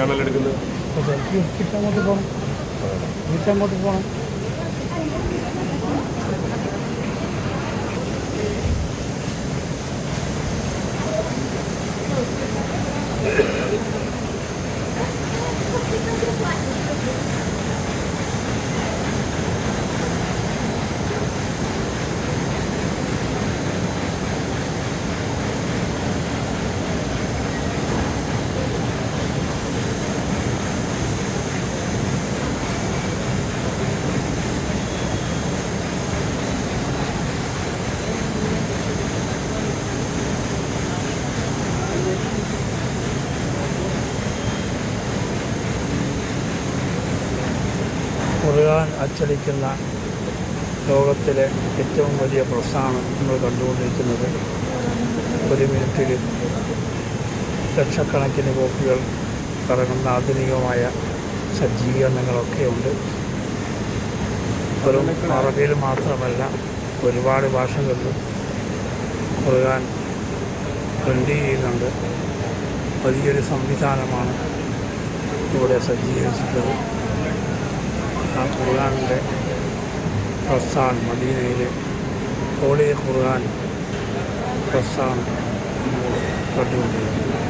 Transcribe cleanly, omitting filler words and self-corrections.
Camera എടുക്കുന്നത്? Selfie എടുത്തിട്ട് അങ്ങോട്ട് പോകണം, അങ്ങോട്ട് പോകണം. ഖുർആൻ അച്ചടിക്കുന്ന ലോകത്തിലെ ഏറ്റവും വലിയ പ്രസ്ഥാനം നമ്മൾ കണ്ടുകൊണ്ടിരിക്കുന്നത്. ഒരു മിനിറ്റിൽ ലക്ഷക്കണക്കിന് കോപ്പികൾ കറങ്ങുന്ന ആധുനികമായ സജ്ജീകരണങ്ങളൊക്കെയുണ്ട്. വെറും അറബിയിൽ മാത്രമല്ല, ഒരുപാട് ഭാഷകളിലും ഖുർആൻ പ്രിൻ്റ് ചെയ്യുന്നുണ്ട്. വലിയൊരു സംവിധാനമാണ് ഇവിടെ സജ്ജീകരിച്ചിട്ടുള്ളത്. ആ ഖുർആനിൻ്റെ പ്രസ്ഥാനം, മദീനയിലെ ഹോളി ഖുർആൻ പ്രസ്ഥാനം കണ്ടുകൊണ്ടിരിക്കുന്നത്.